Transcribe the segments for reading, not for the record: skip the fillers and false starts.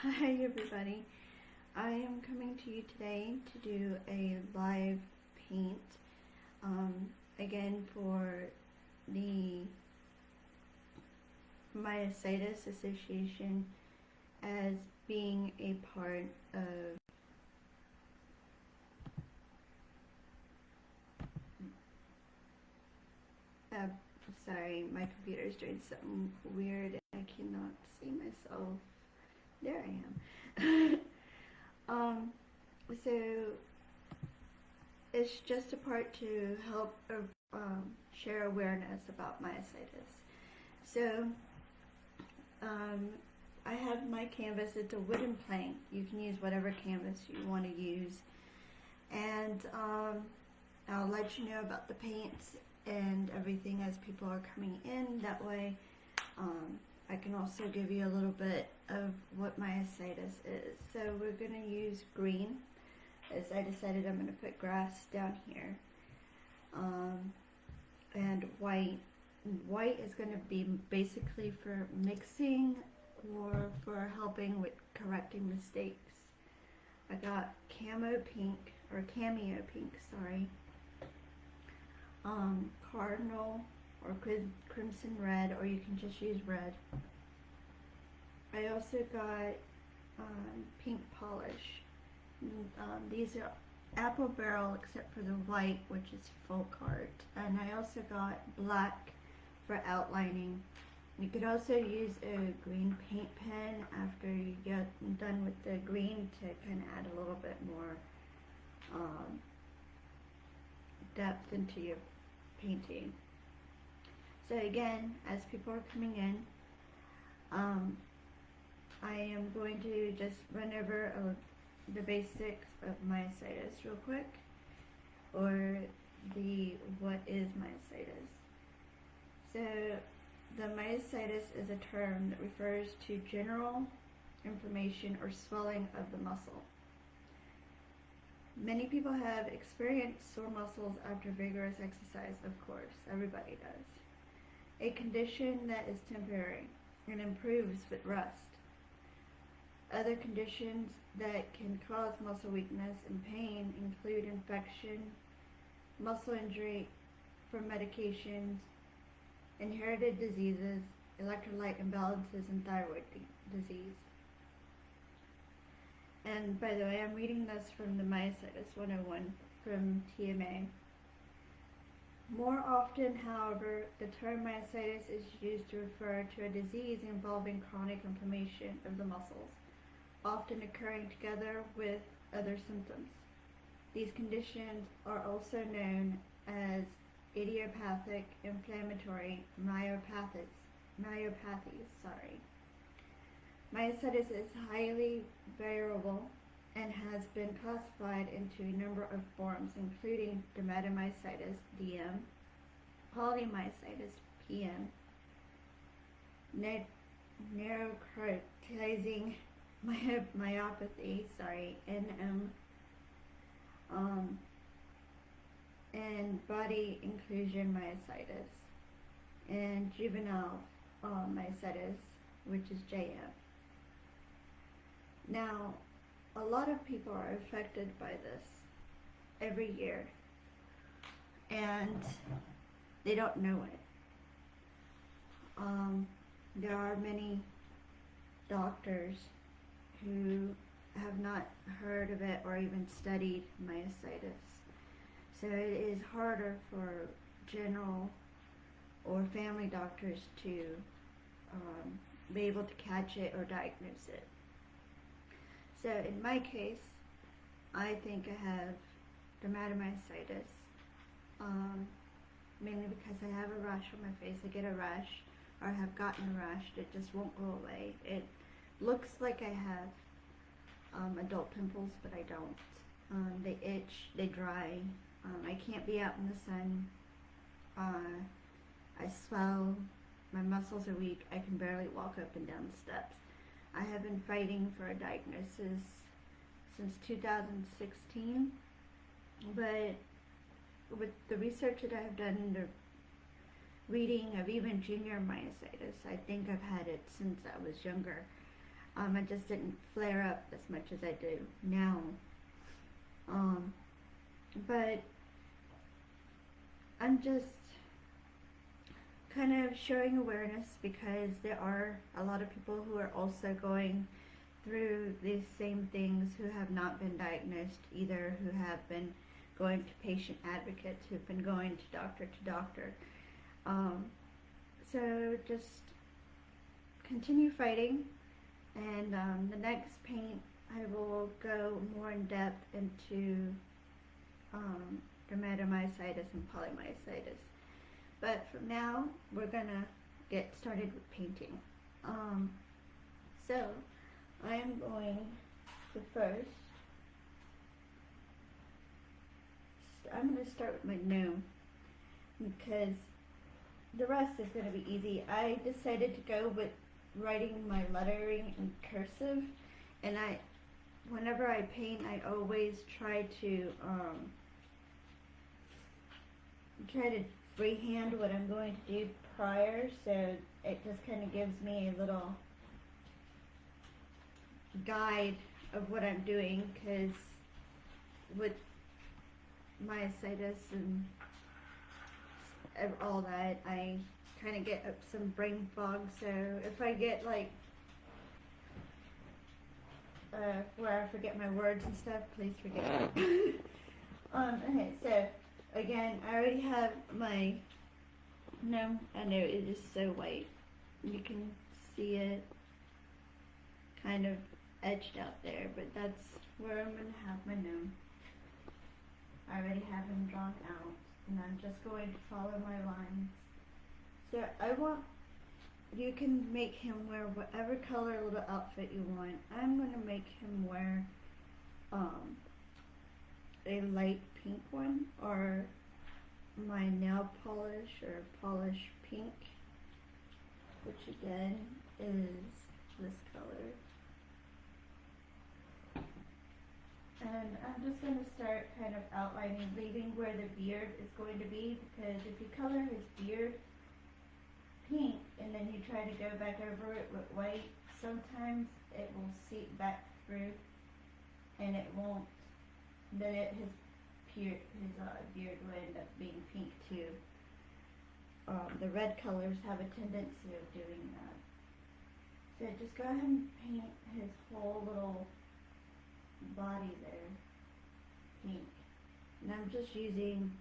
Hi everybody, I am coming to you today to do a live paint, again for the Myositis Association, as being a part of sorry, my computer's doing something weird and I cannot see myself. There I am. So it's just a part to help share awareness about myositis. So I have my canvas. It's a wooden plank. You can use whatever canvas you want to use, and I'll let you know about the paints and everything as people are coming in. That way I can also give you a little bit of what myositis is. So we're going to use green, as I decided I'm going to put grass down here, and white. White is going to be basically for mixing or for helping with correcting mistakes. I got cameo pink, sorry, cardinal or crimson red, or you can just use red. I also got pink polish. These are apple barrel except for the white, which is full cart. And I also got black for outlining. You could also use a green paint pen after you get done with the green to kind of add a little bit more depth into your painting. So again, as people are coming in, I am going to just run over the basics of myositis real quick, or the what is myositis. So the myositis is a term that refers to general inflammation or swelling of the muscle. Many people have experienced sore muscles after vigorous exercise, of course, everybody does. A condition that is temporary and improves with rest. Other conditions that can cause muscle weakness and pain include infection, muscle injury from medications, inherited diseases, electrolyte imbalances, and thyroid disease. And by the way, I'm reading this from the Myositis 101 from TMA. More often, however, the term myositis is used to refer to a disease involving chronic inflammation of the muscles, often occurring together with other symptoms. These conditions are also known as idiopathic inflammatory myopathies. Myositis is highly variable and has been classified into a number of forms, including dermatomyositis, DM, polymyositis, PM, necrotizing myopathy, NM, and body inclusion myositis, and juvenile myositis, which is JM. Now, a lot of people are affected by this every year, and they don't know it. There are many doctors who have not heard of it or even studied myositis. So it is harder for general or family doctors to be able to catch it or diagnose it. So in my case, I think I have dermatomyositis, mainly because I have a rash on my face. I get a rash, or have gotten a rash that just won't go away. It looks like I have adult pimples, but I don't. They itch, they dry. I can't be out in the sun. I swell. My muscles are weak. I can barely walk up and down the steps. I have been fighting for a diagnosis since 2016, but with the research that I have done, the reading of even junior myositis, I think I've had it since I was younger. I just didn't flare up as much as I do now. But I'm just kind of showing awareness because there are a lot of people who are also going through these same things, who have not been diagnosed either, who have been going to patient advocates, who've been going to doctor. So just continue fighting, and the next paint I will go more in depth into dermatomyositis and polymyositis. But for now, we're gonna get started with painting. So I'm going to first, I'm going to start with my gnome, because the rest is going to be easy. I decided to go with writing my lettering in cursive, and whenever I paint, I always try to freehand what I'm going to do prior, so it just kind of gives me a little guide of what I'm doing, because with myositis and all that, I kind of get some brain fog, so if I get like where I forget my words and stuff, please forgive me. Okay, so again, I already have my, no, I know it is so white, you can see it kind of edged out there, but that's where I'm going to have my gnome. I already have him drawn out, and I'm just going to follow my lines. So you can make him wear whatever color little outfit you want. I'm going to make him wear a light pink one, or my nail polish or polish pink, which again is this color. And I'm just going to start kind of outlining, leaving where the beard is going to be, because if you color his beard pink and then you try to go back over it with white, sometimes it will seep back through and it won't, then his beard will end up being pink too. The red colors have a tendency of doing that. So just go ahead and paint his whole little body there pink, and I'm just using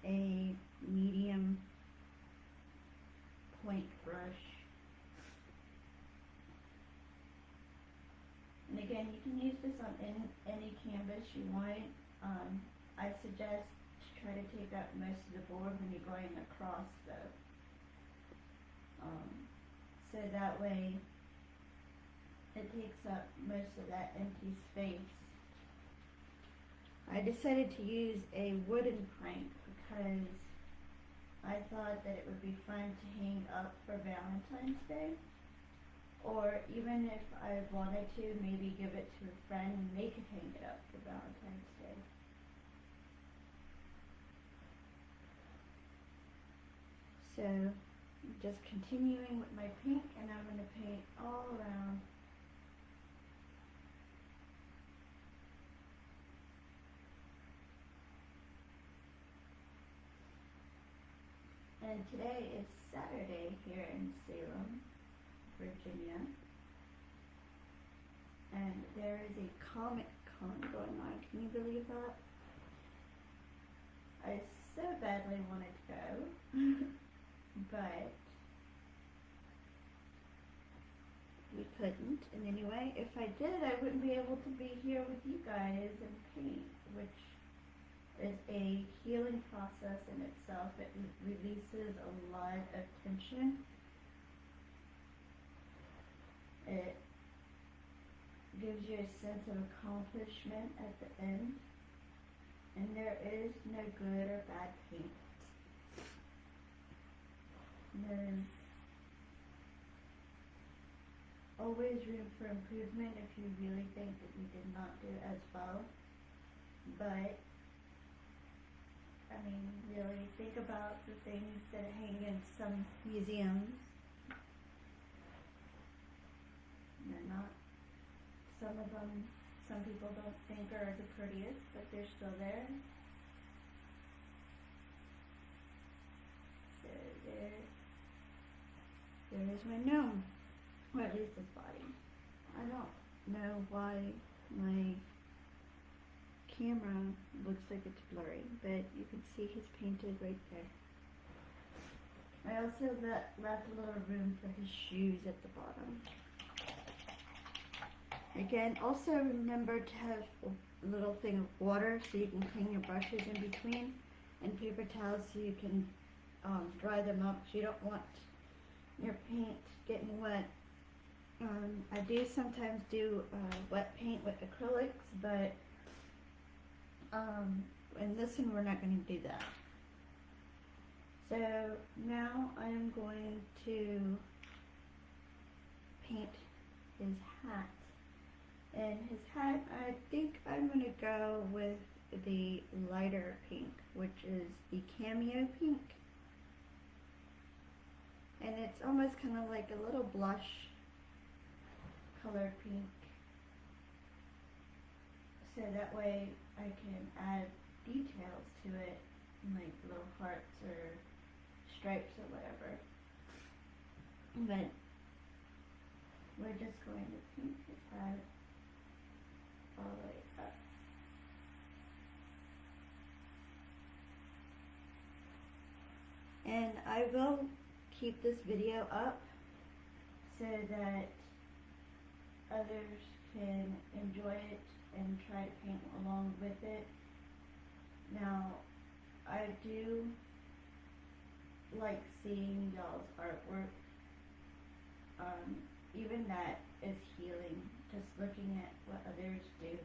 a medium point brush, and again you can use this on any canvas you want. I suggest to try to take out most of the board when you're going across though, so that way it takes up most of that empty space. I decided to use a wooden crank because I thought that it would be fun to hang up for Valentine's Day, or even if I wanted to, maybe give it to a friend and they could hang it up for Valentine's Day. So just continuing with my pink, and I'm going to paint all around. And today is Saturday here in Salem, Virginia. And there is a Comic-Con going on. Can you believe that? I so badly wanted to go, but we couldn't. And anyway, if I did, I wouldn't be able to be here with you guys and paint, which is a healing process in itself. It releases a lot of tension. It gives you a sense of accomplishment at the end. And there is no good or bad paint. There's always room for improvement if you really think that you did not do as well. But I mean, really think about the things that hang in some museums. They're some of them, some people don't think are the prettiest, but they're still there. So there is my gnome, or at least his body. I don't know why my camera looks like it's blurry, but you can see he's painted right there. I also left a little room for his shoes at the bottom. Again, also remember to have a little thing of water so you can clean your brushes in between, and paper towels so you can dry them up, so you don't want your paint getting wet. I do sometimes do wet paint with acrylics, but in this one we're not going to do that. So now I'm going to paint his hat. And his hat, I think I'm going to go with the lighter pink, which is the Cameo pink. And it's almost kind of like a little blush colored pink. So that way I can add details to it, like little hearts or stripes or whatever. But we're just going to paint his hat all the way up. And I will keep this video up so that others can enjoy it and try to paint along with it. Now, I do like seeing y'all's artwork. Even that is healing, just looking at what others do.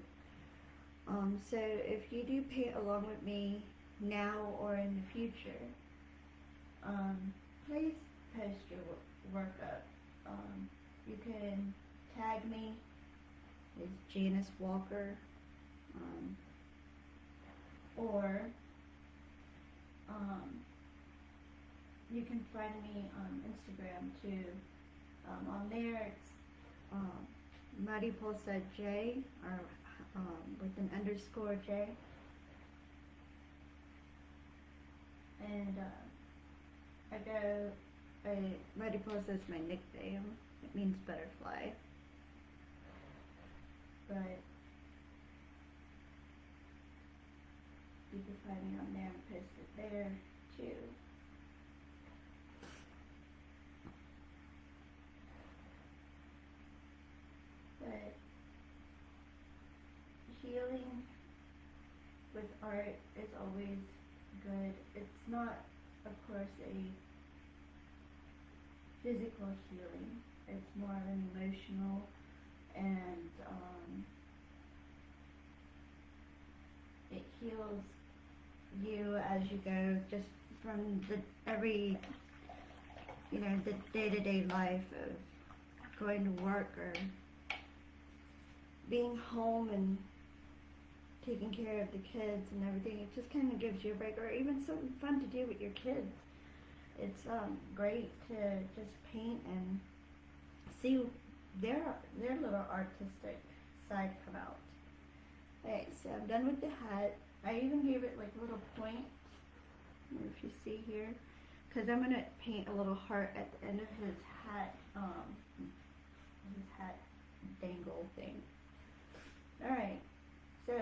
So if you do paint along with me now or in the future, please post your work up. You can tag me, it's Janice Walker, or you can find me on Instagram too. On there it's Mariposa J, or with an underscore J. And Mariposa is my nickname. It means butterfly. But you can find me on there and post it there too. But healing with art is always good. It's not, of course, a physical healing. It's more of an emotional, and it heals you as you go, just from the the day-to-day life of going to work or being home and taking care of the kids and everything. It just kind of gives you a break, or even something fun to do with your kids. It's great to just paint and see their little artistic side come out. Okay, so I'm done with the hat. I even gave it like little points, if you see here, because I'm gonna paint a little heart at the end of his hat dangle thing. Alright, so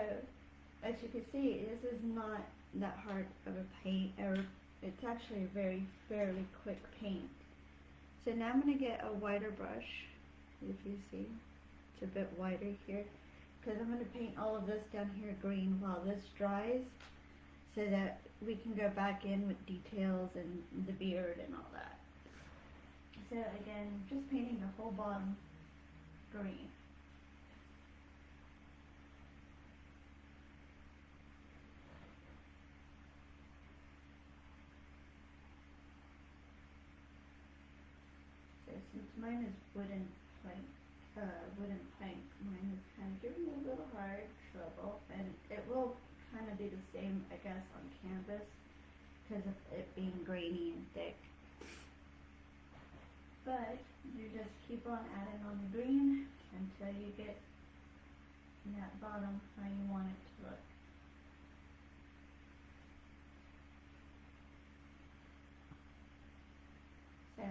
as you can see, this is not that hard of a paint, or it's actually a fairly quick paint. So now I'm going to get a wider brush, if you see, it's a bit wider here, because I'm going to paint all of this down here green while this dries, so that we can go back in with details and the beard and all that. So again, just painting the whole bottom green. Since mine is wooden plank, mine is kind of giving me a little hard trouble, and it will kind of be the same, I guess, on canvas, because of it being grainy and thick. But you just keep on adding on the green until you get bottom how you want it to look. So,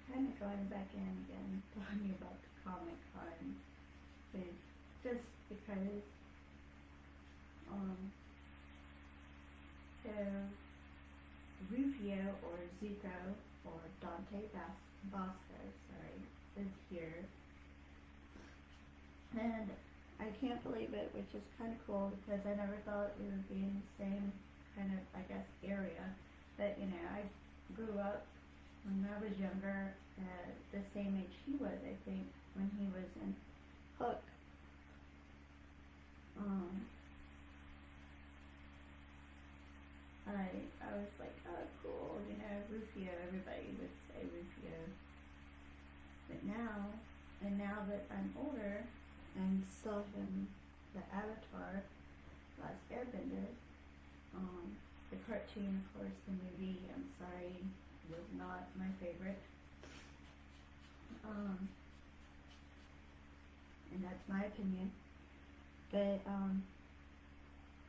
kind of going back in again, talking about the Comic Con, but just because, so Rufio or Zuko or Dante Bosco, is here, and I can't believe it, which is kind of cool because I never thought we would be in the same kind of, I guess, area. But you know, I grew up when I was younger at the same age he was, I think, when he was in Hook. I was like, oh, cool, you know, Rufio, everybody would say Rufio. But now that I'm older and saw him, the Avatar, Last Airbender, the cartoon, of course, the movie, I'm sorry, was not my favorite. And that's my opinion. But,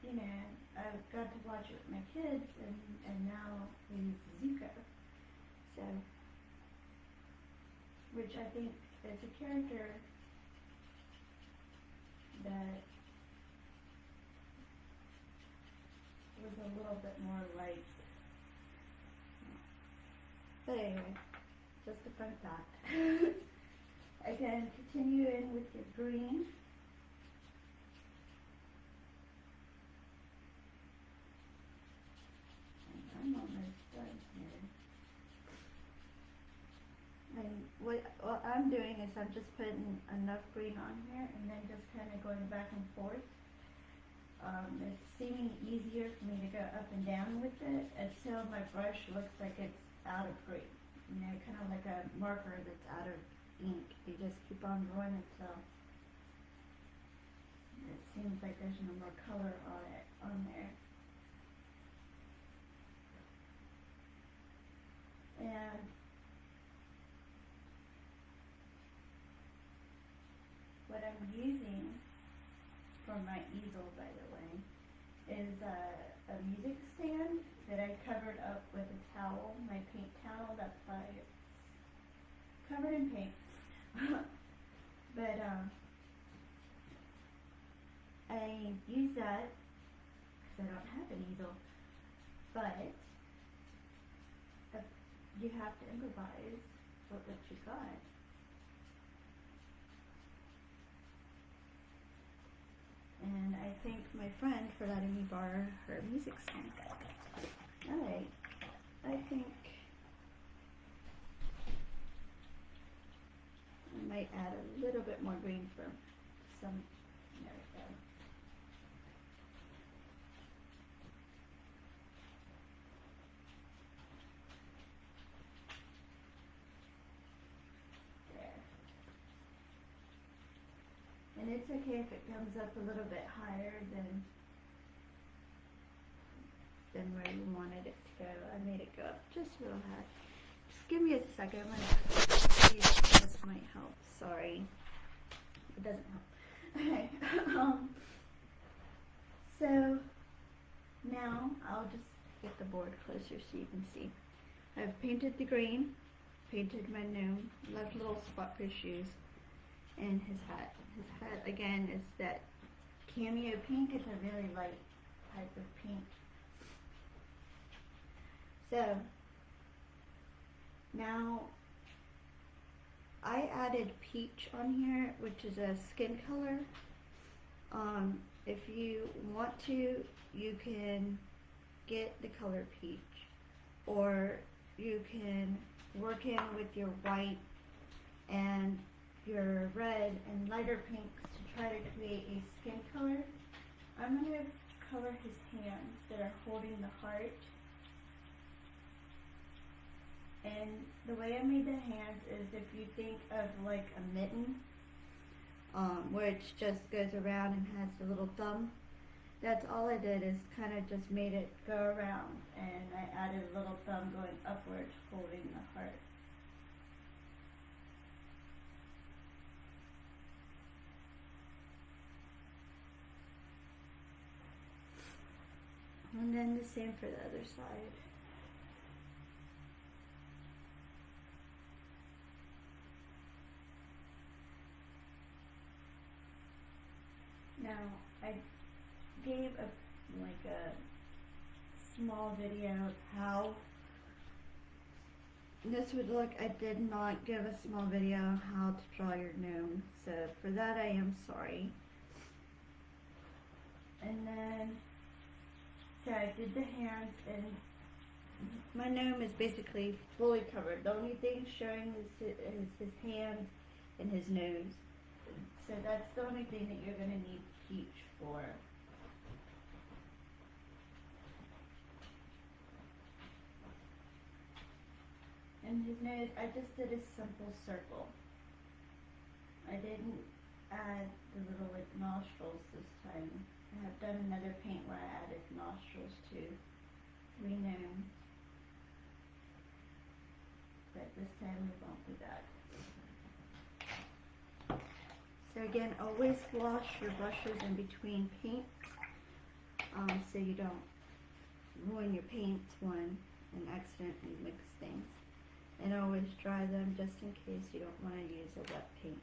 you know, I got to watch it with my kids, and now he's Zuko. So, which I think is a character that was a little bit more like, but anyway, just a fun fact. Again, continue in with your green. And I'm almost done here. And what I'm doing is I'm just putting enough green on here and then just kind of going back and forth. It's seeming easier for me to go up and down with it until my brush looks like it's out of green. You know, kind of like a marker that's out of ink. You just keep on going until it seems like there's no more color on there. And what I'm using for my easel, by the way, is a music stand that I covered up with a towel, my paint towel. That's why it's covered in paint. But I use that because I don't have an easel. But you have to improvise with what you got. And I thank my friend for letting me borrow her music stand. Alright, I think I might add a little bit more green for some, there we go. There. And it's okay if it comes up a little bit higher than where you wanted it to go. I made it go up just real high. Just give me a second. I'm gonna see if this might help. Sorry. It doesn't help. Okay. So now I'll just get the board closer so you can see. I've painted the green, painted my gnome, left little spot for his shoes, and his hat. His hat again is that cameo pink. It's a really light type of pink. So now I added peach on here, which is a skin color. If you want to, you can get the color peach, or you can work in with your white and your red and lighter pinks to try to create a skin color. I'm going to color his hands that are holding the heart. And the way I made the hands is if you think of like a mitten, which just goes around and has the little thumb. That's all I did, is kind of just made it go around, and I added a little thumb going upwards holding the heart. And then the same for the other side. Now, I gave a small video of how this would look. I did not give a small video on how to draw your gnome, so for that I am sorry. And then, so I did the hands, and my gnome is basically fully covered. The only thing showing is his hands and his nose. So that's the only thing that you're going to need peach for. And his nose, I just did a simple circle. I didn't add the little nostrils this time. I have done another paint where I added nostrils to rename. But this time we won't do that. So again, always wash your brushes in between paint, so you don't ruin your paints one and accidentally mix things. And always dry them just in case you don't want to use a wet paint.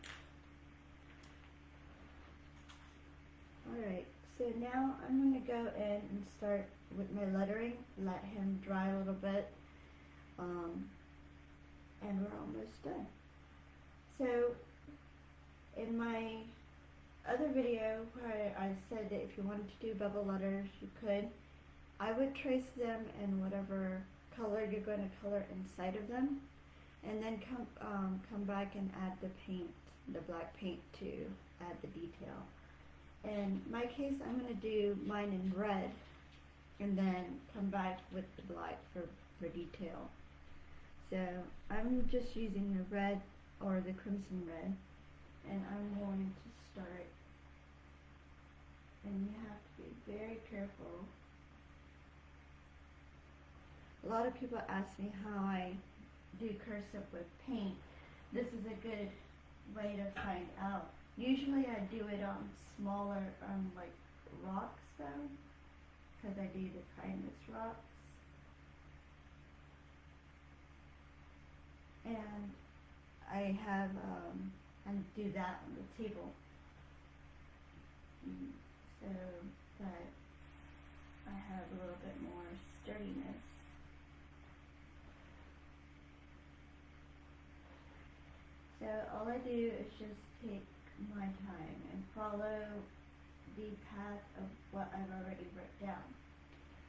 Alright, so now I'm going to go in and start with my lettering, let him dry a little bit, and we're almost done. So, in my other video where I said that if you wanted to do bubble letters, you could. I would trace them in whatever color you're going to color inside of them, and then come back and add the paint, the black paint, to add the detail. In my case, I'm going to do mine in red, and then come back with the black for detail. So I'm just using the red or the crimson red, and I'm going to start, and you have to be very careful. A lot of people ask me how I do cursive with paint. This is a good way to find out. Usually I do it on smaller, like rocks though, because I do the kindness rocks. And I have, and do that on the table. So that I have a little bit more sturdiness. So all I do is just take my time and follow the path of what I've already wrote down.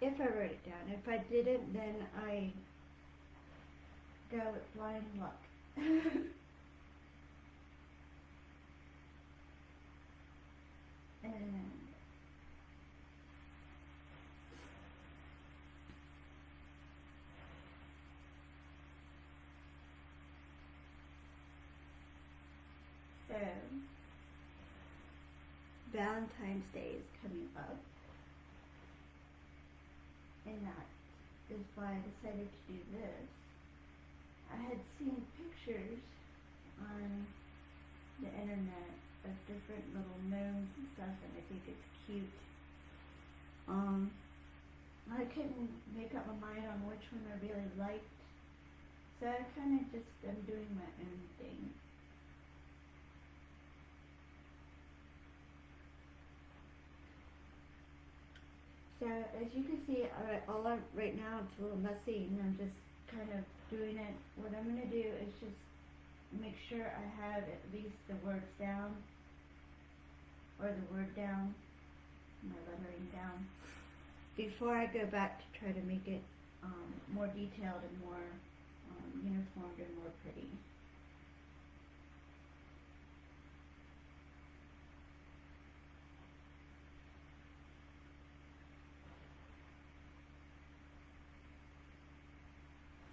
If I wrote it down. If I didn't, then I go with blind luck. And so Valentine's Day is coming up, and that is why I decided to do this. I had seen pictures on the internet of different little gnomes and stuff, and I think it's cute. I couldn't make up my mind on which one I really liked, so I kind of just am doing my own thing. So as you can see, right now it's a little messy, and I'm just kind of doing it. What I'm going to do is just make sure I have at least the words down, or the word down, my lettering down, before I go back to try to make it more detailed and more uniformed and more pretty.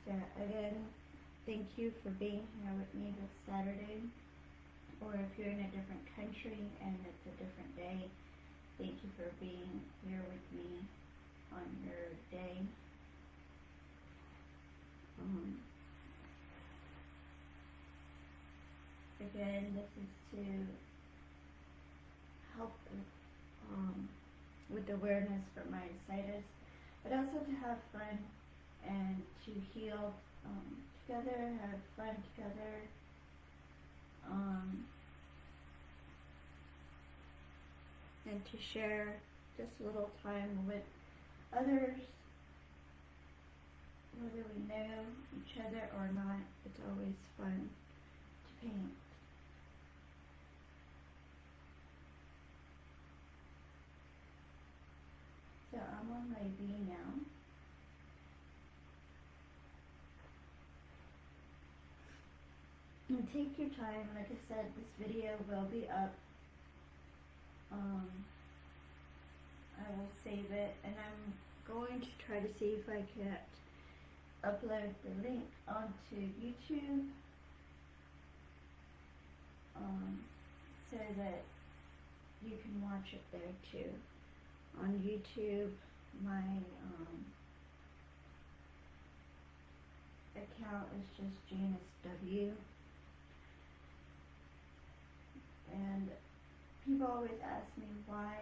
So again, thank you for being here with me this Saturday, or if you're in a different country and it's a different day, thank you for being here with me on your day. Again, this is to help with awareness for myositis. but also to have fun and to heal together, have fun together. And to share just a little time with others, whether we know each other or not. It's always fun to paint. So I'm on my V now. And take your time. Like I said, this video will be up. I will save it, and I'm going to try to see if I can upload the link onto YouTube, so that you can watch it there too. On YouTube, my account is just Janice W. And people always ask me why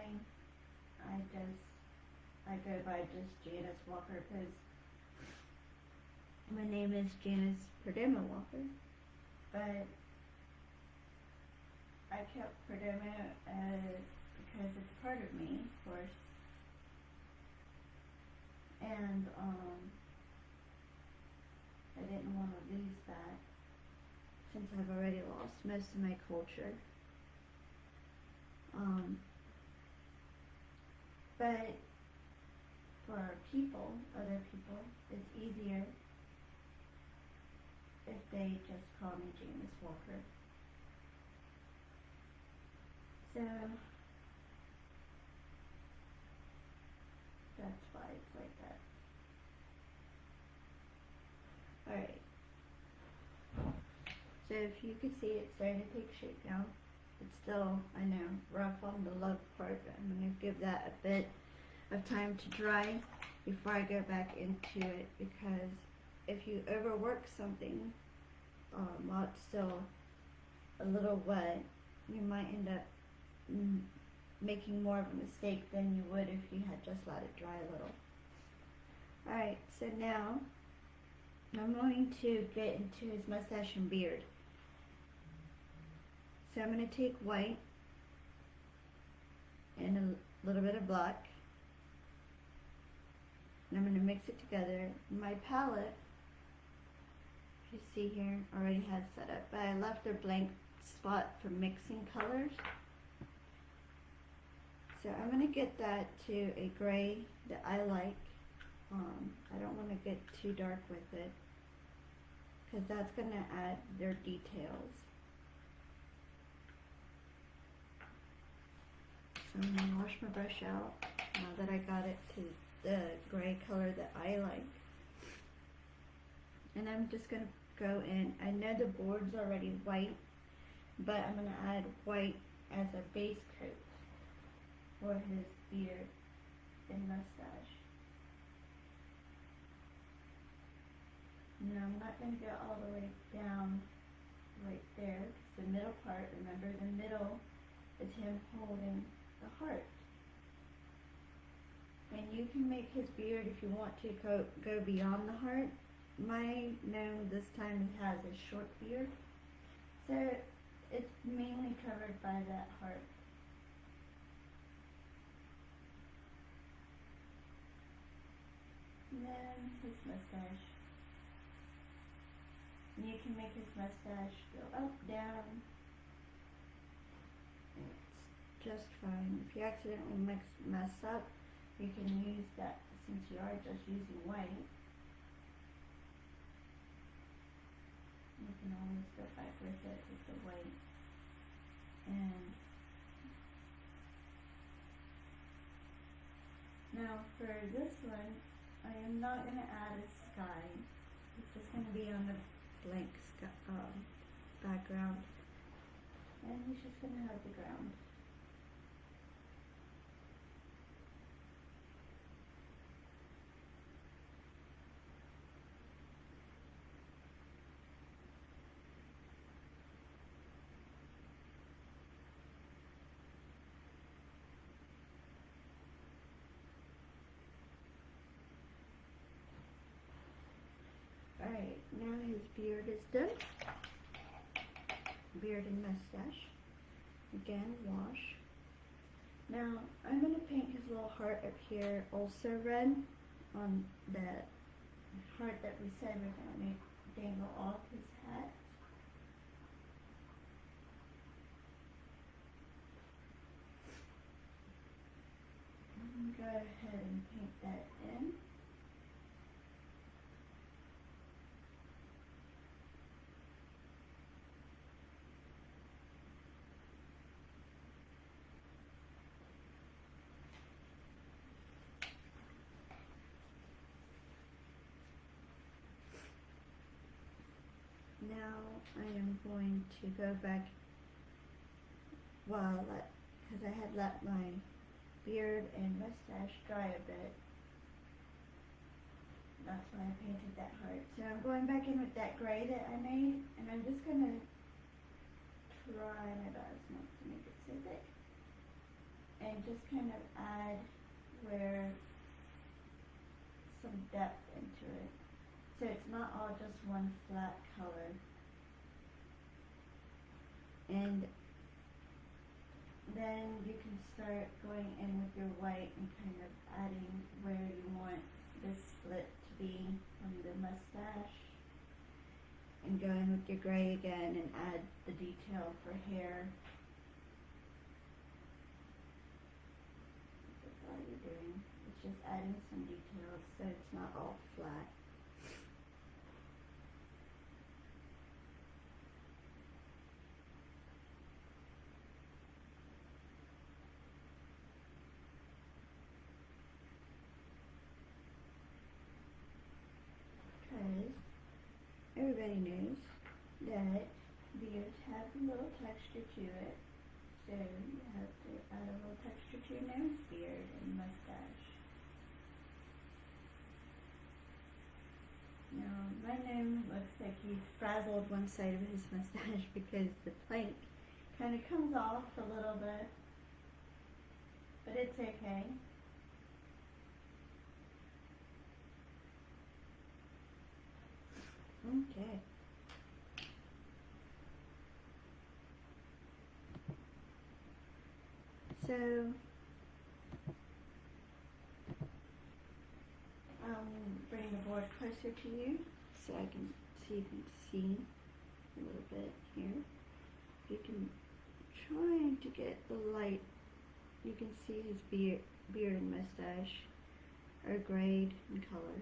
I go by just Janice Walker, because my name is Janice Perdomo Walker, but I kept Perdomo because it's part of me, of course, and I didn't want to lose that since I've already lost most of my culture. But for other people, it's easier if they just call me Janice Walker. So that's why it's like that. Alright. So if you can see, it's starting to take shape now. It's still, I know, rough on the love part, but I'm going to give that a bit of time to dry before I go back into it, because if you overwork something while it's still a little wet, you might end up making more of a mistake than you would if you had just let it dry a little. Alright, so now I'm going to get into his mustache and beard. So I'm going to take white and a little bit of black, and I'm going to mix it together. My palette, if you see here, already has set up, but I left a blank spot for mixing colors. So I'm going to get that to a gray that I like. I don't want to get too dark with it, because that's going to add their details. So I'm going to wash my brush out now that I got it to the gray color that I like. And I'm just going to go in. I know the board's already white, but I'm going to add white as a base coat for his beard and mustache. Now I'm not going to go all the way down right there. It's the middle part. Remember, the middle is him holding the heart. And you can make his beard, if you want to, go beyond the heart. My gnome this time has a short beard, so it's mainly covered by that heart. And then his mustache. And you can make his mustache go up, down. It's just fine. If you accidentally mess up, you can use that, since you are just using white. You can always go back with it with the white. And now for this one, I am not going to add a sky. It's just going to be on the blank sky, background. And he's just going to have the ground. now his beard is done. Beard and mustache. Again, wash. Now, I'm going to paint his little heart up here also red on that heart that we said we're going to make dangle off his hat. Go ahead and paint that in. Now I am going to go back, because I had let my beard and mustache dry a bit. That's why I painted that heart. So I'm going back in with that gray that I made, and I'm just going to try my best not to make it so thick. And just kind of add some depth into it. So it's not all just one flat color. And then you can start going in with your white and kind of adding where you want this split to be from the mustache. And go in with your gray again and add the detail for hair. That's all you're doing. It's just adding some details so it's not all flat. Everybody knows that beards have a little texture to it, so you have to add a little texture to your nose, beard, and mustache. Now, my name looks like he's frazzled one side of his mustache because the plank kind of comes off a little bit, but it's okay. Okay. So, bring the board closer to you so I can see if you can see a little bit here. You can try to get the light. You can see his beard and mustache are grayed in color.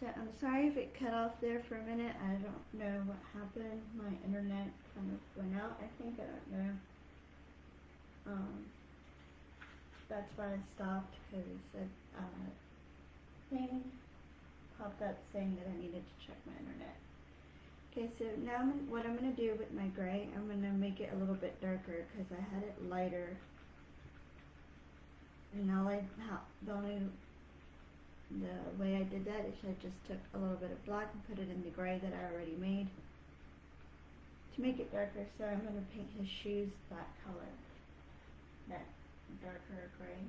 So I'm sorry if it cut off there for a minute. I don't know what happened. My internet kind of went out, I think. I don't know. That's why I stopped, because it said thing popped up saying that I needed to check my internet. Okay, so now what I'm going to do with my gray, I'm going to make it a little bit darker because I had it lighter. And the way I did that is I just took a little bit of black and put it in the gray that I already made to make it darker. So I'm going to paint his shoes that color, that darker gray.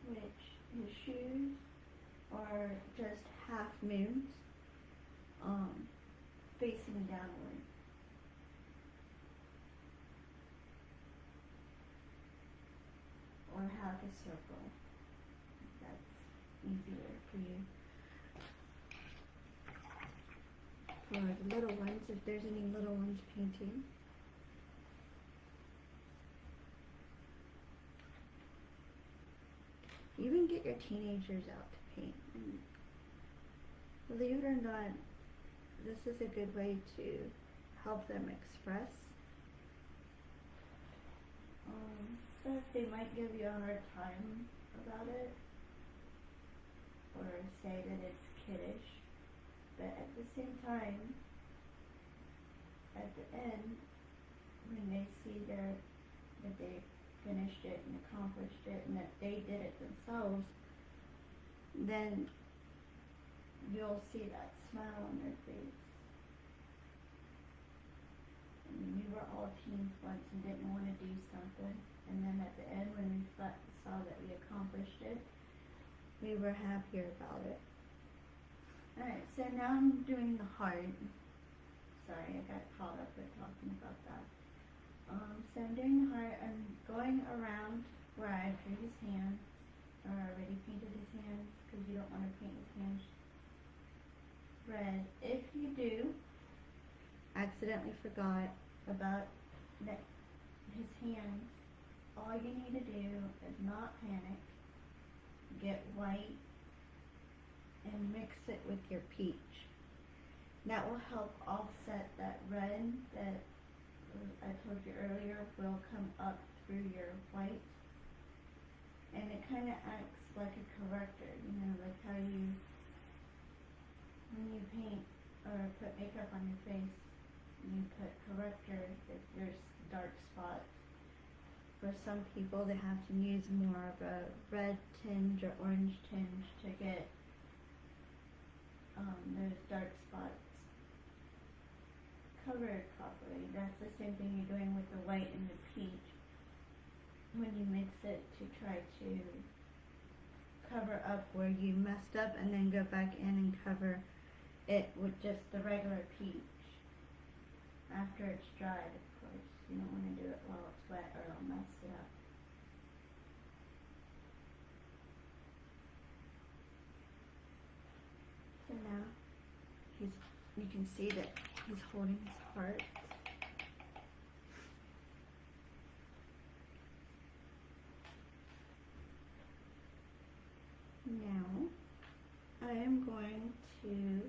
Which his shoes are just half moons, facing downward. Or half a circle, if that's easier for you. For the little ones, if there's any little ones painting. Even get your teenagers out to paint. And believe it or not, this is a good way to help them express. So if they might give you a hard time about it, or say that it's kiddish, but at the same time, at the end, when they see that they finished it and accomplished it and that they did it themselves, then you'll see that smile on their face. And we were all teens once and didn't want to do something, and then at the end when we saw that we accomplished it, we were happier about it. Alright, so now I'm doing the heart. Sorry, I got caught up with talking about that. So I'm doing the heart. I'm going around where I drew his hands, or already painted his hands, because you don't want to paint his hands red. If you do accidentally forgot about his hands, all you need to do is not panic, get white, and mix it with your peach. That will help offset that red that I told you earlier will come up through your white. And it kind of acts like a corrector, you know, like how you, when you paint or put makeup on your face, you put corrector if there's dark spots. For some people, they have to use more of a red tinge or orange tinge to get those dark spots covered properly. That's the same thing you're doing with the white and the peach when you mix it to try to cover up where you messed up, and then go back in and cover it with just the regular peach after it's dried, of course. You don't want to do it while it's wet or it'll mess it up. So now you can see that he's holding his heart. Now I am going to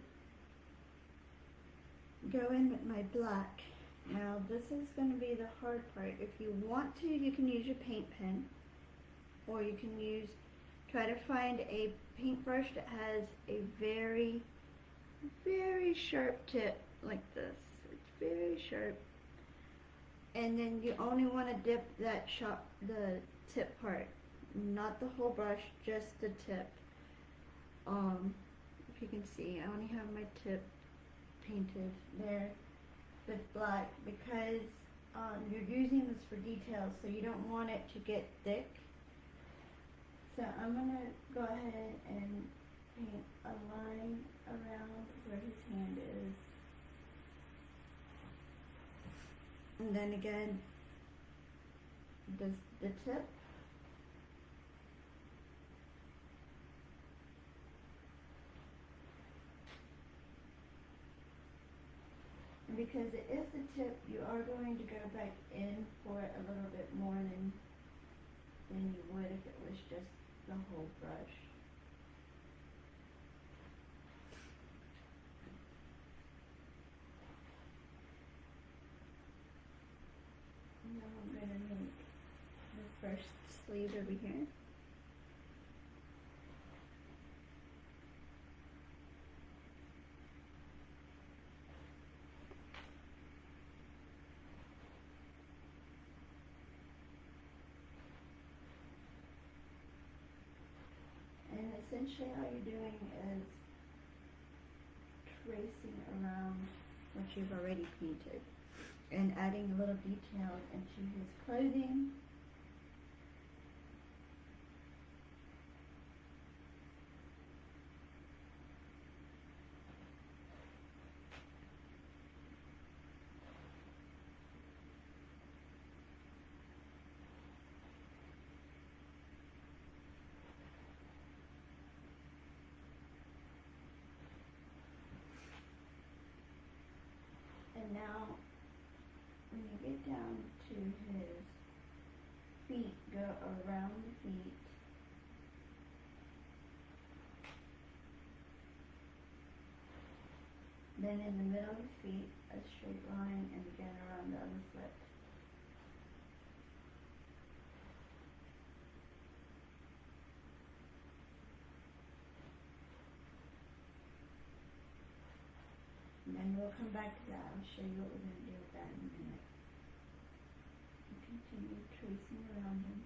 go in with my black. Now this is going to be the hard part. If you want to, you can use your paint pen, or you can try to find a paintbrush that has a very, very sharp tip like this. It's very sharp. And then you only want to dip the tip part, not the whole brush, just the tip. If you can see, I only have my tip painted there with black because you're using this for details, so you don't want it to get thick. So I'm going to go ahead and paint a line around where his hand is. And then again, the tip. And because it is the tip, you are going to go back in for it a little bit more than you would if it was just the whole brush. Now I'm going to make the first sleeve over here. And essentially all you're doing is tracing around what you've already painted and adding a little detail into his clothing. And now, when you get down to his feet, go around the feet. Then in the middle of the feet, a straight line, and again around the other foot. And then we'll come back to that. I'll show you what we're going to do with that in a minute. And continue tracing around him.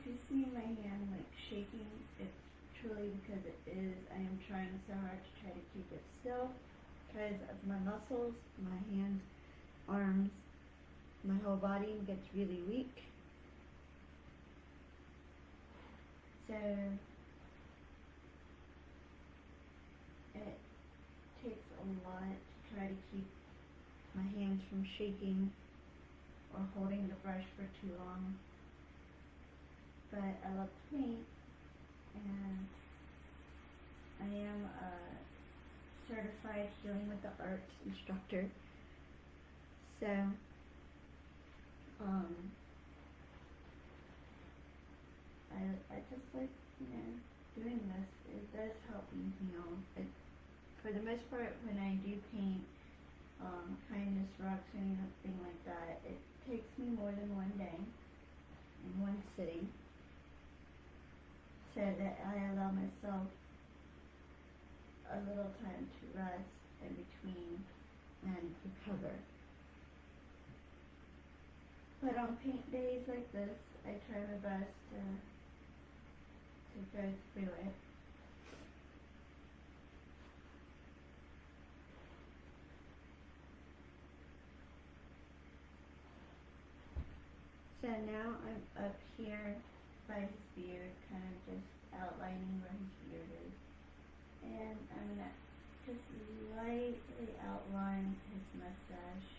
you see my hand like shaking, it's truly because I am trying so hard to try to keep it still because of my muscles, my hands, arms, my whole body gets really weak. So it takes a lot to try to keep my hands from shaking or holding the brush for too long. But I love to paint, and I am a certified healing with the arts instructor. So I just like, doing this. It does help me heal. For the most part, when I do paint, kindness rocks or anything like that, it takes me more than one day in one sitting, so that I allow myself a little time to rest in between and recover. But on paint days like this, I try my best to go through it. So now I'm up here by his beard, kind of just outlining where his beard is. And I'm going to just lightly outline his mustache.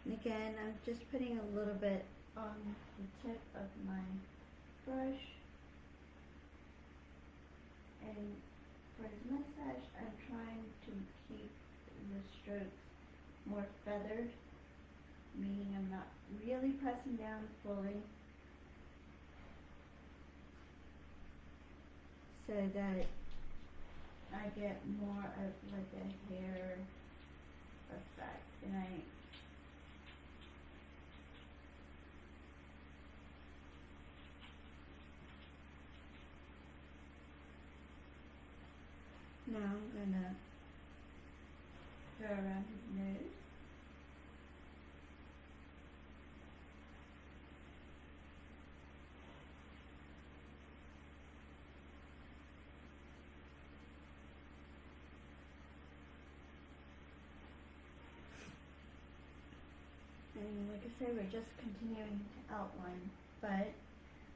And again, I'm just putting a little bit on the tip of my brush. And for his mustache, I'm trying to keep the strokes more feathered, meaning I'm not really pressing down fully, so that I get more of like a hair effect. And now I'm gonna go around his nose. And like I said, we're just continuing to outline, but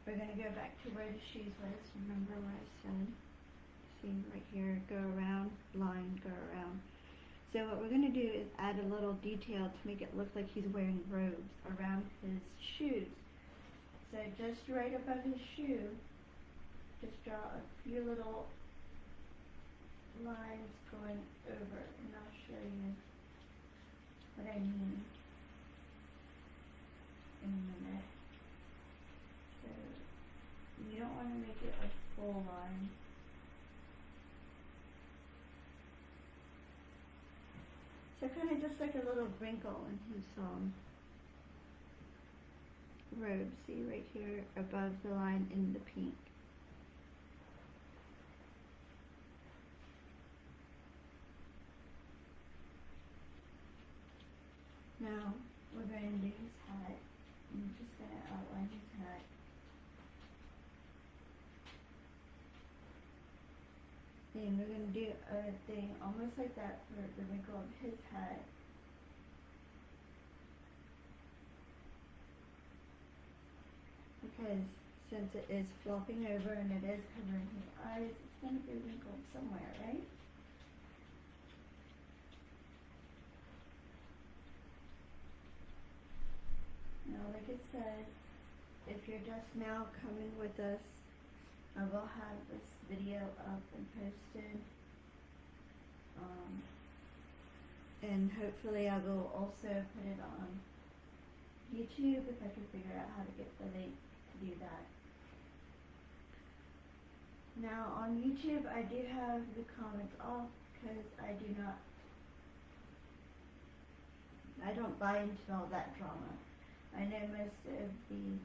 we're gonna go back to where the shoes was. Remember what I said? See right here, go around, line, go around. So what we're going to do is add a little detail to make it look like he's wearing robes around his shoes. So just right above his shoe, just draw a few little lines going over, and I'll show you what I mean in a minute. So you don't want to make it a full line. So kind of just like a little wrinkle in his robe. See right here above the line in the pink. Now we're going to do his hat. I'm just going to outline his hat. And we're going to do a thing almost like that for the wrinkle of his hat. Because since it is flopping over and it is covering his eyes, it's going to be wrinkled somewhere, right? Now, like it said, if you're just now coming with us, I will have this video up and posted, and hopefully I will also put it on YouTube if I can figure out how to get the link to do that. Now on YouTube I do have the comments off because I don't buy into all that drama. I know most of the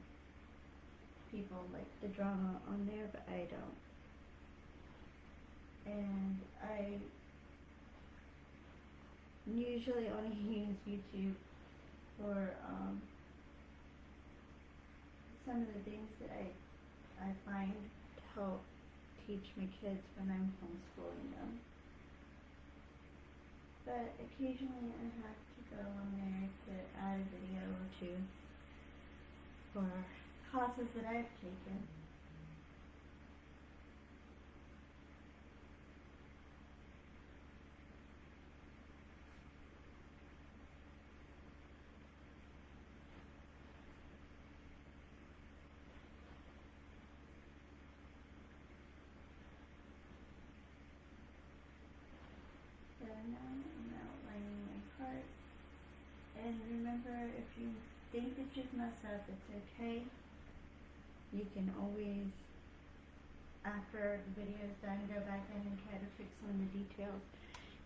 people like the drama on there, but I don't. and I usually only use YouTube for some of the things that I find to help teach my kids when I'm homeschooling them. But occasionally I have to go on there to add a video or two for classes that I've taken. So now I'm outlining my part. And remember, if you think that you've messed up, it's okay. You can always, after the video is done, go back in and try to fix some of the details.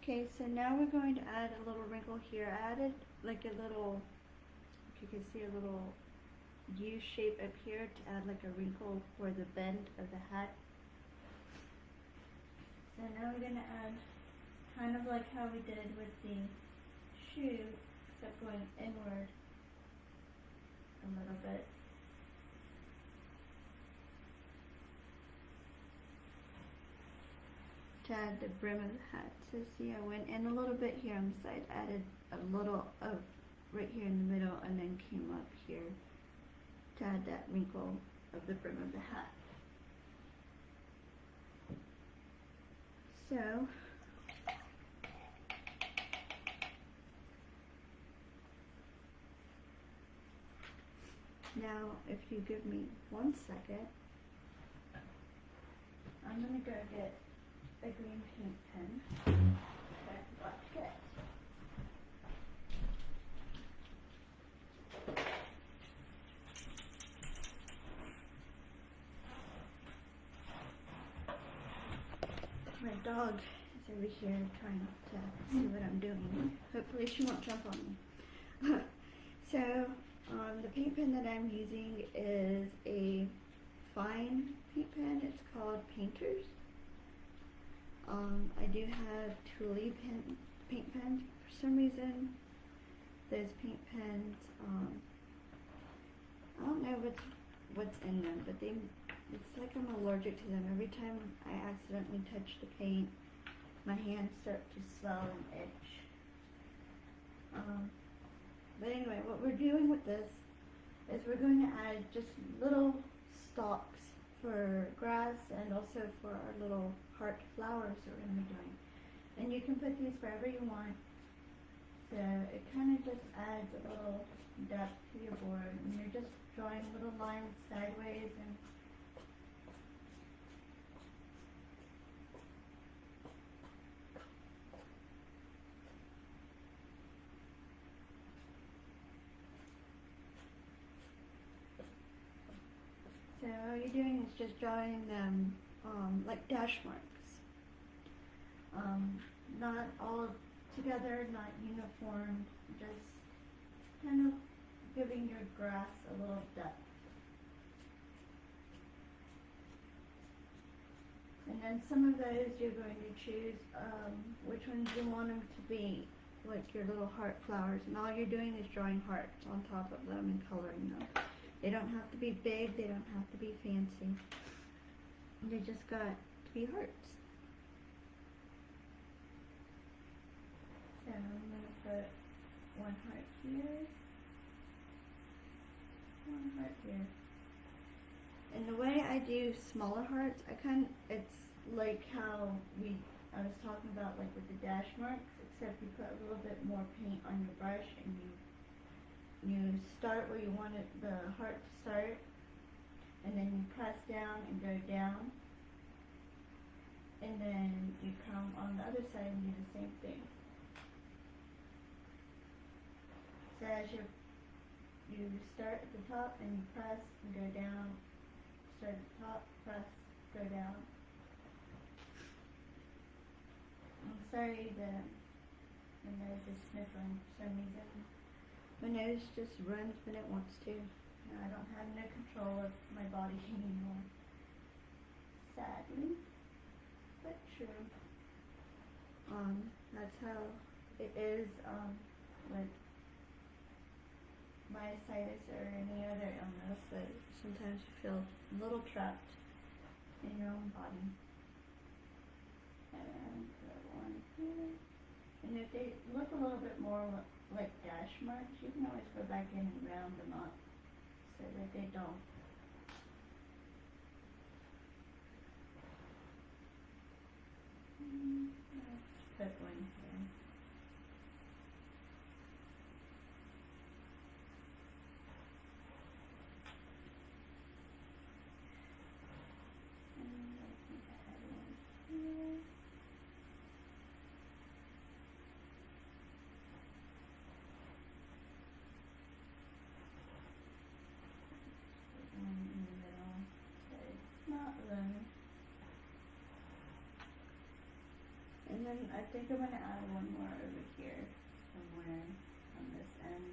Okay, so now we're going to add a little wrinkle here. I added like a little, if you can see a little U shape up here to add like a wrinkle for the bend of the hat. So now we're going to add kind of like how we did with the shoe, except going inward a little bit. To add the brim of the hat. So see, I went in a little bit here on the side, added a little of right here in the middle, and then came up here to add that wrinkle of the brim of the hat. So now if you give me 1 second, I'm going to go get a green paint pen. Okay, watch it. My dog is over here trying to see what I'm doing. Hopefully she won't jump on me. So the paint pen that I'm using is a fine paint pen. It's called Painters. I do have Thule paint pens. For some reason, those paint pens, I don't know what's in them, but it's like I'm allergic to them. Every time I accidentally touch the paint, my hands start to swell and itch. But anyway, what we're doing with this is we're going to add just little stalks for grass and also for our little heart flowers that we're going to be doing. And you can put these wherever you want. So it kind of just adds a little depth to your board. And you're just drawing little lines sideways and so all you're doing is just drawing them like dash marks. Not all together, not uniform, just kind of giving your grass a little depth. And then some of those you're going to choose which ones you want them to be, like your little heart flowers. And all you're doing is drawing hearts on top of them and coloring them. They don't have to be big, they don't have to be fancy. They just got to be hearts. So I'm going to put one heart here, one heart here. And the way I do smaller hearts, it's like how I was talking about, like with the dash marks, except you put a little bit more paint on your brush and you start where you want the heart to start, and then you press down and go down, and then you come on the other side and do the same thing. So as you start at the top and you press and go down, start at the top, press, go down. I'm sorry that my nose is sniffling for some reason. My nose just runs when it wants to. I don't have no control of my body anymore, sadly. picture. That's how it is with myositis or any other illness, that sometimes you feel a little trapped in your own body. And put one here. And if they look a little bit more like dash marks, you can always go back in and round them up so that they don't. Let's put one here. And I think I had one here. Put one in the middle. So it's not them. And then I think I'm going to add one more over here, somewhere on this end.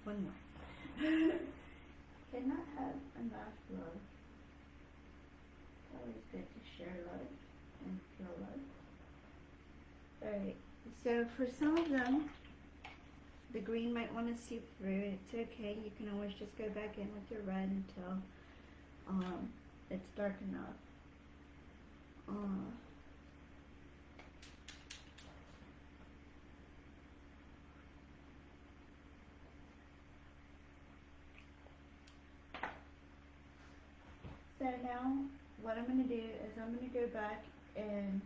One more. Cannot have enough love. It's always good to share love and feel love. Alright, so for some of them, the green might want to seep through. It's okay. You can always just go back in with your red until it's dark enough. So now what I'm going to do is I'm going to go back and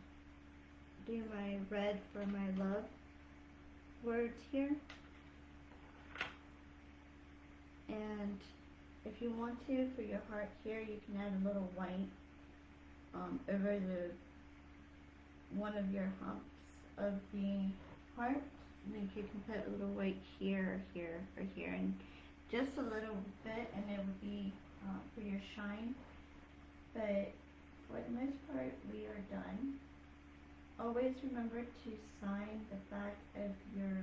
do my red for my love words here. And if you want to, for your heart here, you can add a little white over one of your humps of the heart. And then you can put a little white here, or here, or here, and just a little bit, and it would be for your shine. But for the most part, we are done. Always remember to sign the back of your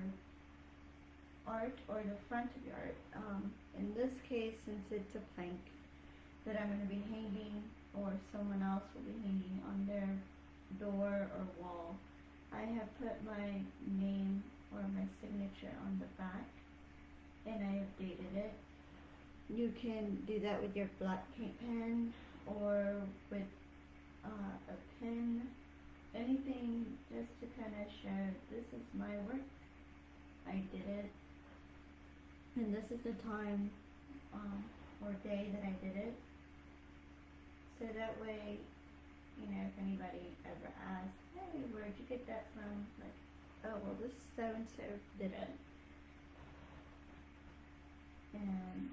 art, or the front of your art. In this case, since it's a plank that I'm going to be hanging, or someone else will be hanging on their door or wall, I have put my name or my signature on the back, and I have dated it. You can do that with your black paint pen, or with a pen, anything, just to kind of show this is my work. I did it, and this is the time or day that I did it. So that way, you know, if anybody ever asks, hey, where'd you get that from? Like, oh, well, this so-and-so did it. And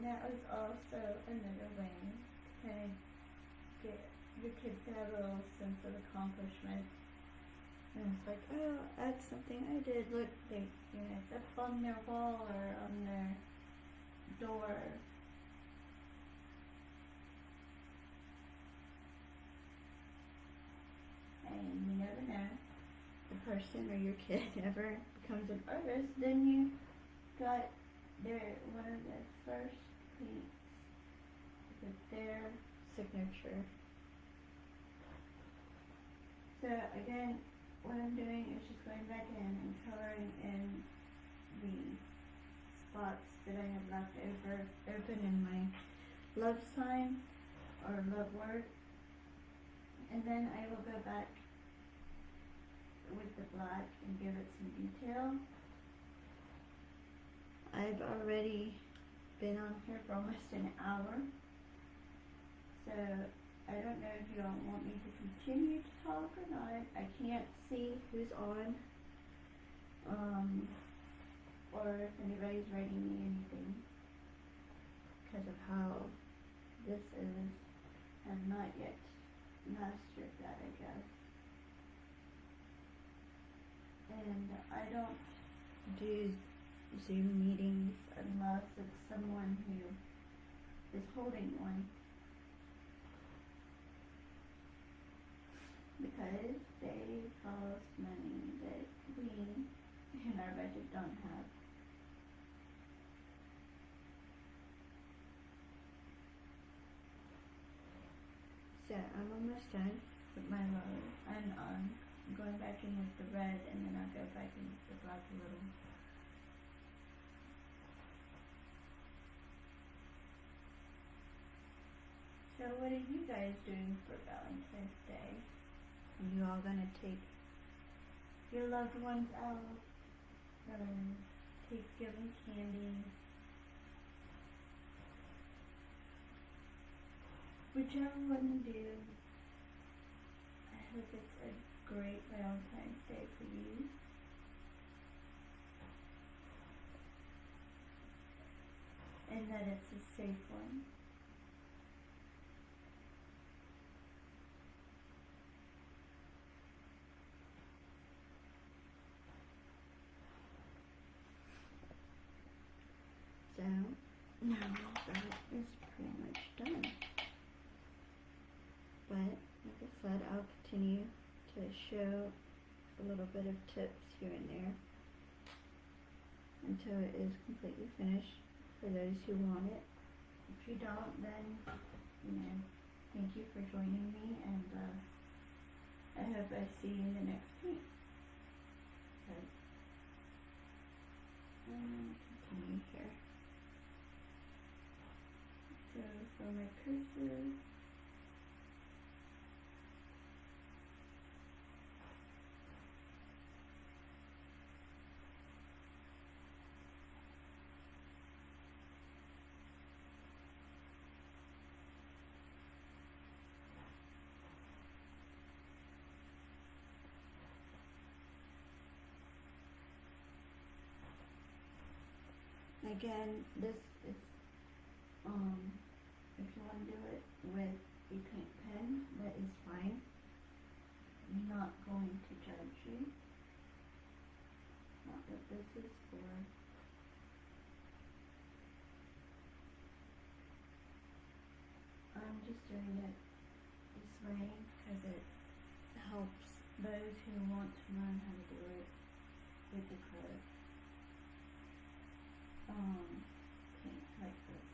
that was also another way to kind of get your kids to have a little sense of accomplishment. And it's like, oh, that's something I did. Look, they, you know, it's up on their wall or on their door. And you never know, the person or your kid ever becomes an artist, then you got one of the first paints with their signature. So again, what I'm doing is just going back in and coloring in the spots that I have left open in my love sign or love word. And then I will go back with the black and give it some detail. I've already been on here for almost an hour, so I don't know if you all want me to continue to talk or not. I can't see who's on, or if anybody's writing me anything, because of how this is. I've not yet mastered that, I guess. And I don't do Zoom meetings unless it's someone who is holding one, because they cost money that we in our budget don't have. So I'm almost done with my row, and I'm going back in with the red, and then I'll go back in with the black a little. So what are you guys doing for Valentine's Day? Are you all gonna take your loved ones out? Give them candy? Whichever one you do, I hope it's a great Valentine's Day for you. And that it's a safe one. So, now that is pretty much done. But, like I said, I'll continue to show a little bit of tips here and there until it is completely finished for those who want it. If you don't, then, thank you for joining me, and I hope I see you in the next paint. Continue here. So for my cursor, again, this is, if you want to do it with a paint pen, that is fine. I'm not going to judge you. Not that this is for. I'm just doing it this way because it helps those who want to learn how to do it with the color. Paint like this.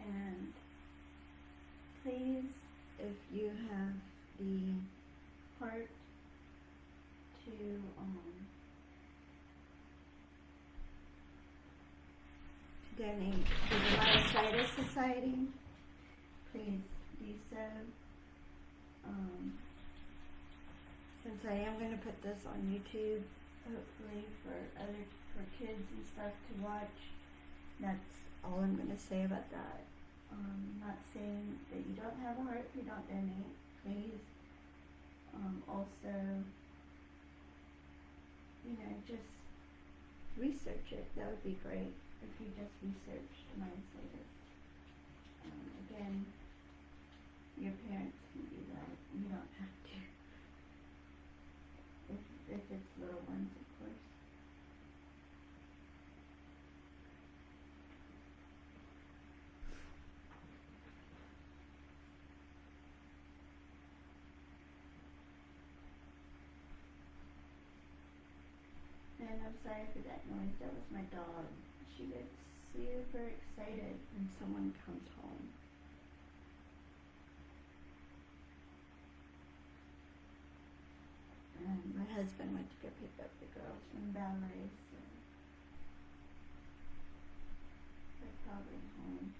And please, if you have the heart to donate to the Myositis Society, please do so. Since I am going to put this on YouTube, hopefully for kids and stuff to watch, that's all I'm going to say about that. Not saying that you don't have a heart if you don't donate. Please, also, just research it. That would be great if you just researched myositis. Again, your parents can do that. You don't have to. If it's little ones, of course. And I'm sorry for that noise. That was my dog. She gets super excited when someone comes home. And my husband went to go pick up the girls from ballet, so they're probably home.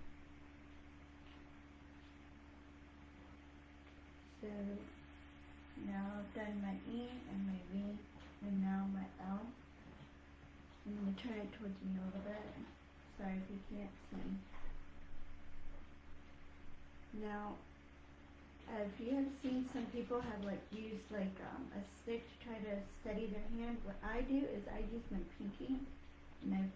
So now I've done my E and my V, and now my L. I'm going to turn it towards me a little bit. Sorry if you can't see. Now, If you have seen some people have like used like a stick to try to steady their hand, what I do is I use my pinky and I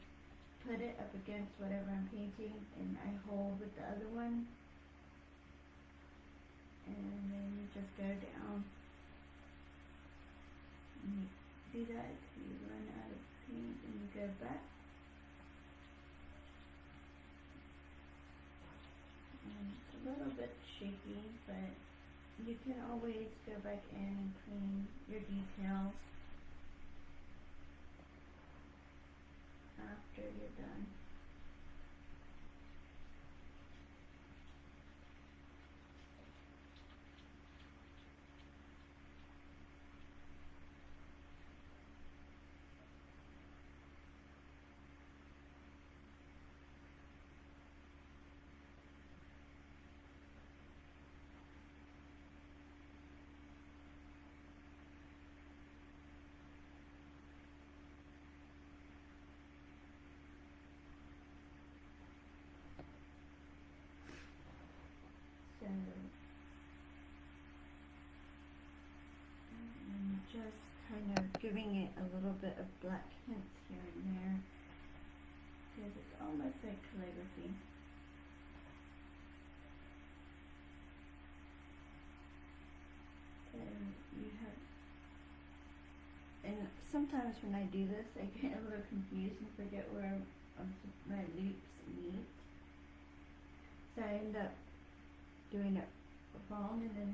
put it up against whatever I'm painting and I hold with the other one and then you just go down and you do that till you run out of paint and you go back. And it's a little bit shaky, but you can always go back in and clean your details after you're done. So, I'm just kind of giving it a little bit of black hints here and there because it's almost like calligraphy. And you have, and sometimes when I do this, I get a little confused and forget where my loops meet. So I end up doing it wrong, and then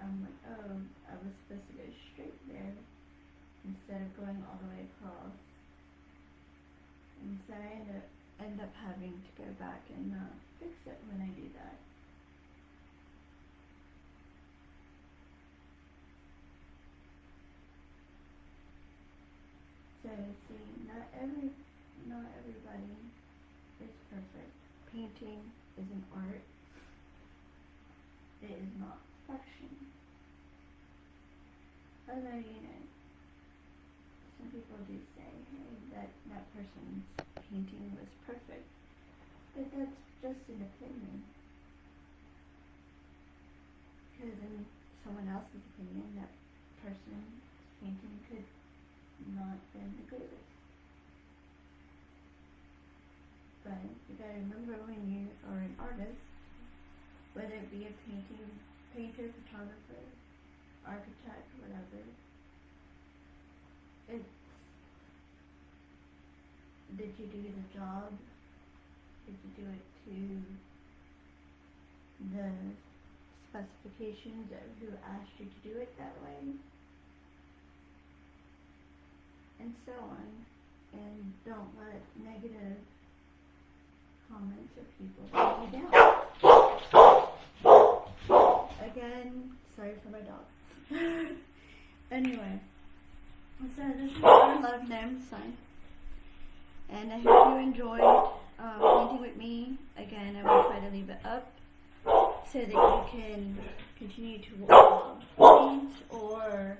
I'm like, oh, I was supposed to go straight there instead of going all the way across. And so I end up having to go back and fix it when I do that. So see, not everybody is perfect. Painting is an art. It is not perfection. Although, you know, some people do say, hey, that person's painting was perfect. But that's just an opinion. Because in someone else's opinion, that person's painting could not have been the greatest. But you gotta remember, when you are an artist, whether it be a painter, photographer, architect, whatever, it's, did you do the job? Did you do it to the specifications of who asked you to do it that way? And so on. And don't let negative comments of people bring you down. Again, sorry for my dog. Anyway, so this is our love gnome sign. And I hope you enjoyed painting with me. Again, I will try to leave it up so that you can continue to paint or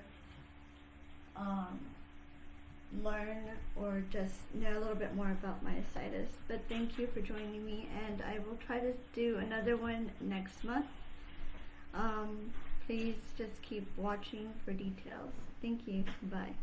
learn or just know a little bit more about myositis. But thank you for joining me, and I will try to do another one next month. Please just keep watching for details. Thank you. Bye.